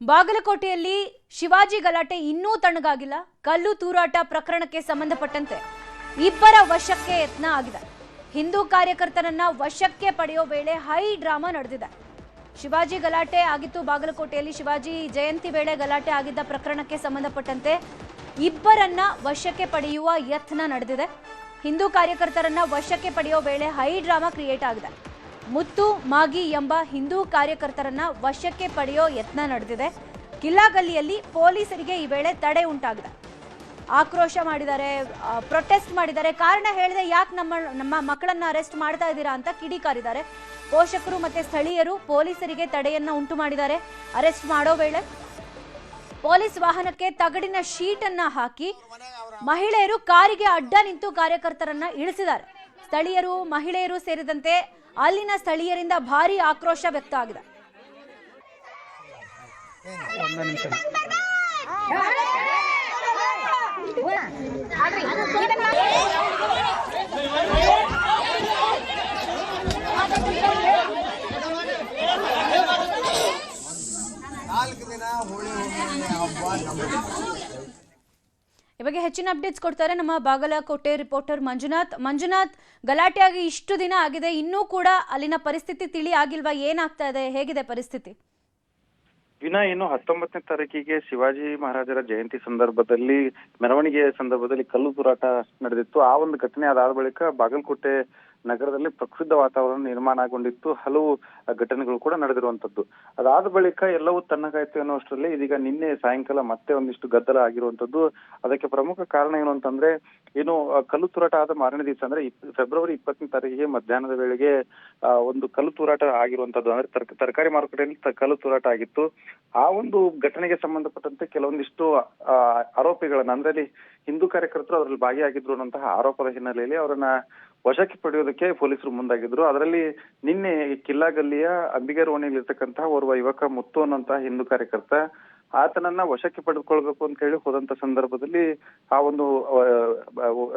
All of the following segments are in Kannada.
ಬಾಗಲಕೋಟೆಯಲ್ಲಿ ಶಿವಾಜಿ ಗಲಾಟೆ ಇನ್ನೂ ತಣ್ಣಗಾಗಿಲ್ಲ. ಕಲ್ಲು ತೂರಾಟ ಪ್ರಕರಣಕ್ಕೆ ಸಂಬಂಧಪಟ್ಟಂತೆ ಇಬ್ಬರ ವಶಕ್ಕೆ ಯತ್ನ ಆಗಿದೆ. ಹಿಂದೂ ಕಾರ್ಯಕರ್ತರನ್ನ ವಶಕ್ಕೆ ಪಡೆಯೋ ವೇಳೆ ಹೈ ಡ್ರಾಮಾ ನಡೆದಿದೆ. ಶಿವಾಜಿ ಗಲಾಟೆ ಆಗಿತ್ತು ಬಾಗಲಕೋಟೆಯಲ್ಲಿ. ಶಿವಾಜಿ ಜಯಂತಿ ವೇಳೆ ಗಲಾಟೆ ಆಗಿದ್ದ ಪ್ರಕರಣಕ್ಕೆ ಸಂಬಂಧಪಟ್ಟಂತೆ ಇಬ್ಬರನ್ನ ವಶಕ್ಕೆ ಪಡೆಯುವ ಯತ್ನ ನಡೆದಿದೆ. ಹಿಂದೂ ಕಾರ್ಯಕರ್ತರನ್ನ ವಶಕ್ಕೆ ಪಡೆಯೋ ವೇಳೆ ಹೈ ಡ್ರಾಮಾ ಕ್ರಿಯೇಟ್ ಆಗಿದೆ. ಮುತ್ತು ಮಾಗಿ ಎಂಬ ಹಿಂದೂ ಕಾರ್ಯಕರ್ತರನ್ನ ವಶಕ್ಕೆ ಪಡೆಯೋ ಯತ್ನ ನಡೆದಿದೆ. ಕಿಲ್ಲಾಗಲ್ಲಿಯಲ್ಲಿ ಪೊಲೀಸರಿಗೆ ಈ ವೇಳೆ ತಡೆ ಉಂಟಾಗಿದೆ. ಆಕ್ರೋಶ ಮಾಡಿದ್ದಾರೆ, ಪ್ರೊಟೆಸ್ಟ್ ಮಾಡಿದ್ದಾರೆ. ಕಾರಣ ಹೇಳಿದೆ, ಯಾಕೆ ನಮ್ಮ ಮಕ್ಕಳನ್ನ ಅರೆಸ್ಟ್ ಮಾಡ್ತಾ ಇದ್ದೀರಾ ಅಂತ ಕಿಡಿಕಾರಿದ್ದಾರೆ. ಪೋಷಕರು ಮತ್ತೆ ಸ್ಥಳೀಯರು ಪೊಲೀಸರಿಗೆ ತಡೆಯನ್ನ ಉಂಟು ಮಾಡಿದ್ದಾರೆ. ಅರೆಸ್ಟ್ ಮಾಡೋ ವೇಳೆ ಪೊಲೀಸ್ ವಾಹನಕ್ಕೆ ತಗಡಿನ ಶೀಟ್ ಅನ್ನ ಹಾಕಿ ಮಹಿಳೆಯರು ಕಾರಿಗೆ ಅಡ್ಡ ನಿಂತು ಕಾರ್ಯಕರ್ತರನ್ನ ಇಳಿಸಿದ್ದಾರೆ. ಸ್ಥಳೀಯರು, ಮಹಿಳೆಯರು ಸೇರಿದಂತೆ ಅಲ್ಲಿನ ಸ್ಥಳೀಯರಿಂದ ಭಾರಿ ಆಕ್ರೋಶ ವ್ಯಕ್ತ ಆಗಿದೆ. ಈ ಬಗ್ಗೆ ಹೆಚ್ಚಿನ ಅಪ್ಡೇಟ್ಸ್ ಕೊಡ್ತಾರೆ ನಮ್ಮ ಬಾಗಲಕೋಟೆ ರಿಪೋರ್ಟರ್ ಮಂಜುನಾಥ್. ಗಲಾಟೆಯಾಗಿ ಇಷ್ಟು ದಿನ ಆಗಿದೆ, ಇನ್ನೂ ಕೂಡ ಅಲ್ಲಿನ ಪರಿಸ್ಥಿತಿ ತಿಳಿ ಆಗಿಲ್ವಾ? ಏನಾಗ್ತಾ ಇದೆ, ಹೇಗಿದೆ ಪರಿಸ್ಥಿತಿ? ಇನ್ನು 19ನೇ ತಾರೀಕಿಗೆ ಶಿವಾಜಿ ಮಹಾರಾಜರ ಜಯಂತಿ ಸಂದರ್ಭದಲ್ಲಿ ಮೆರವಣಿಗೆಯ ಸಂದರ್ಭದಲ್ಲಿ ಕಲ್ಲು ತೂರಾಟ ನಡೆದಿತ್ತು. ಆ ಒಂದು ಘಟನೆ ಅದಾದ ಬಳಿಕ ಬಾಗಲಕೋಟೆ ನಗರದಲ್ಲಿ ಪ್ರಕ್ಷುಬ್ಧ ವಾತಾವರಣ ನಿರ್ಮಾಣಗೊಂಡಿತ್ತು. ಹಲವು ಘಟನೆಗಳು ಕೂಡ ನಡೆದಿರುವಂತದ್ದು. ಅದಾದ ಬಳಿಕ ಎಲ್ಲವೂ ತಣ್ಣಗಾಯ್ತು ಅನ್ನೋಷ್ಟರಲ್ಲಿ ಇದೀಗ ನಿನ್ನೆ ಸಾಯಂಕಾಲ ಮತ್ತೆ ಒಂದಿಷ್ಟು ಗದ್ದಲ ಆಗಿರುವಂತದ್ದು. ಅದಕ್ಕೆ ಪ್ರಮುಖ ಕಾರಣ ಏನು ಅಂತಂದ್ರೆ, ಕಲ್ಲು ತೂರಾಟ ಆದ ಮಾರನೇ ದಿವಸ ಅಂದ್ರೆ ಫೆಬ್ರವರಿ 20ನೇ ತಾರೀಕಿಗೆ ಮಧ್ಯಾಹ್ನದ ವೇಳೆಗೆ ಒಂದು ಕಲ್ಲು ತೂರಾಟ ಆಗಿರುವಂತದ್ದು. ಅಂದ್ರೆ ತರಕಾರಿ ಮಾರುಕಟ್ಟೆಯಲ್ಲಿ ಕಲ್ಲು ತೂರಾಟ ಆಗಿತ್ತು. ಆ ಒಂದು ಘಟನೆಗೆ ಸಂಬಂಧಪಟ್ಟಂತೆ ಕೆಲವೊಂದಿಷ್ಟು ಆರೋಪಿಗಳನ್ನ, ಅಂದ್ರೆ ಹಿಂದೂ ಕಾರ್ಯಕರ್ತರು ಅದರಲ್ಲಿ ಭಾಗಿಯಾಗಿದ್ರು ಅನ್ನುವಂತಹ ಆರೋಪದ ಹಿನ್ನೆಲೆಯಲ್ಲಿ ಅವರನ್ನ ವಶಕ್ಕೆ ಪಡೆಯೋದಕ್ಕೆ ಪೊಲೀಸರು ಮುಂದಾಗಿದ್ರು. ಅದರಲ್ಲಿ ನಿನ್ನೆ ಕಿಲ್ಲಾಗಲ್ಲಿಯ ಅಂಬಿಗರ್ ಓಣಿಯಲ್ಲಿ ಇರ್ತಕ್ಕಂತಹ ಓರ್ವ ಯುವಕ ಮುತ್ತು ಅನ್ನುವಂತಹ ಹಿಂದೂ ಕಾರ್ಯಕರ್ತ, ಆತನನ್ನ ವಶಕ್ಕೆ ಪಡೆದುಕೊಳ್ಬೇಕು ಅಂತ ಹೇಳಿ ಹೋದಂತ ಸಂದರ್ಭದಲ್ಲಿ ಆ ಒಂದು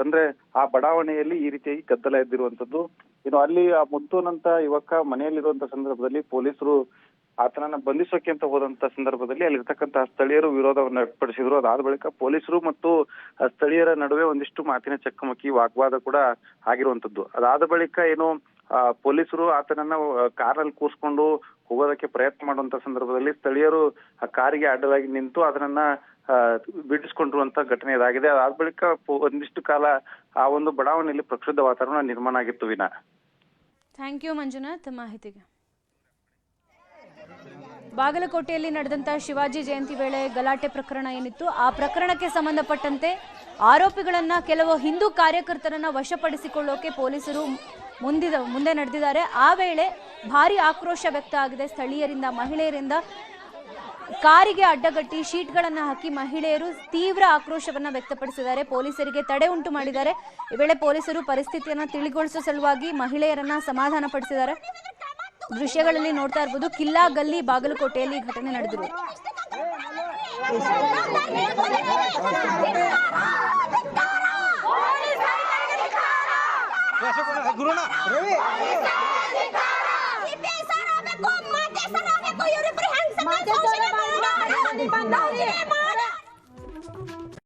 ಅಂದ್ರೆ ಆ ಬಡಾವಣೆಯಲ್ಲಿ ಈ ರೀತಿಯಾಗಿ ಗದ್ದಲ ಎದ್ದಿರುವಂತದ್ದು. ಅಲ್ಲಿ ಆ ಮುತ್ತು ಅನ್ನಂತ ಯುವಕ ಮನೆಯಲ್ಲಿರುವಂತ ಸಂದರ್ಭದಲ್ಲಿ ಪೊಲೀಸರು ಆತನನ್ನ ಬಂಧಿಸೋಕೆ ಅಂತ ಹೋದಂತ ಸಂದರ್ಭದಲ್ಲಿ ಅಲ್ಲಿರ್ತಕ್ಕಂತಹ ಸ್ಥಳೀಯರು ವಿರೋಧವನ್ನು ವ್ಯಕ್ತಪಡಿಸಿದ್ರು. ಅದಾದ ಬಳಿಕ ಪೊಲೀಸರು ಮತ್ತು ಸ್ಥಳೀಯರ ನಡುವೆ ಒಂದಿಷ್ಟು ಮಾತಿನ ಚಕಮಕಿ, ವಾಗ್ವಾದ ಕೂಡ ಆಗಿರುವಂತದ್ದು. ಅದಾದ ಬಳಿಕ ಪೊಲೀಸರು ಆತನನ್ನ ಕಾರಲ್ಲಿ ಕೂರಿಸ್ಕೊಂಡು ಹೋಗೋದಕ್ಕೆ ಪ್ರಯತ್ನ ಮಾಡುವಂತ ಸಂದರ್ಭದಲ್ಲಿ ಸ್ಥಳೀಯರು ಆ ಕಾರಿಗೆ ಅಡ್ಡಲಾಗಿ ನಿಂತು ಅದನ್ನ ಬಿಡಿಸ್ಕೊಂಡಿರುವಂತ ಘಟನೆ ಇದಾಗಿದೆ. ಅದಾದ ಬಳಿಕ ಒಂದಿಷ್ಟು ಕಾಲ ಆ ಒಂದು ಬಡಾವಣೆಯಲ್ಲಿ ಪ್ರಕ್ಷುಬ್ಧ ವಾತಾವರಣ ನಿರ್ಮಾಣ ಆಗಿತ್ತು. ವಿನಾ, ಥ್ಯಾಂಕ್ ಯು ಮಂಜುನಾಥ್ ಮಾಹಿತಿಗೆ. ಬಾಗಲಕೋಟೆಯಲ್ಲಿ ನಡೆದಂತಹ ಶಿವಾಜಿ ಜಯಂತಿ ವೇಳೆ ಗಲಾಟೆ ಪ್ರಕರಣ ಏನಿತ್ತು, ಆ ಪ್ರಕರಣಕ್ಕೆ ಸಂಬಂಧಪಟ್ಟಂತೆ ಆರೋಪಿಗಳನ್ನ, ಕೆಲವು ಹಿಂದೂ ಕಾರ್ಯಕರ್ತರನ್ನ ವಶಪಡಿಸಿಕೊಳ್ಳೋಕೆ ಪೊಲೀಸರು ಮುಂದೆ ನಡೆದಿದ್ದಾರೆ. ಆ ವೇಳೆ ಭಾರಿ ಆಕ್ರೋಶ ವ್ಯಕ್ತ ಆಗಿದೆ ಸ್ಥಳೀಯರಿಂದ, ಮಹಿಳೆಯರಿಂದ. ಕಾರಿಗೆ ಅಡ್ಡಗಟ್ಟಿ ಶೀಟ್ಗಳನ್ನ ಹಾಕಿ ಮಹಿಳೆಯರು ತೀವ್ರ ಆಕ್ರೋಶವನ್ನ ವ್ಯಕ್ತಪಡಿಸಿದ್ದಾರೆ. ಪೊಲೀಸರಿಗೆ ತಡೆ ಉಂಟು ಮಾಡಿದ್ದಾರೆ. ಈ ವೇಳೆ ಪೊಲೀಸರು ಪರಿಸ್ಥಿತಿಯನ್ನ ತಿಳಿಗೊಳಿಸುವ ಸಲುವಾಗಿ ಮಹಿಳೆಯರನ್ನ ಸಮಾಧಾನ ಪಡಿಸಿದ್ದಾರೆ. ದೃಶ್ಯಗಳಲ್ಲಿ ನೋಡ್ತಾ ಇರಬಹುದು, ಕಿಲ್ಲಾಗಲ್ಲಿ ಬಾಗಲಕೋಟೆಯಲ್ಲಿ ಘಟನೆ ನಡೆದಿದೆ.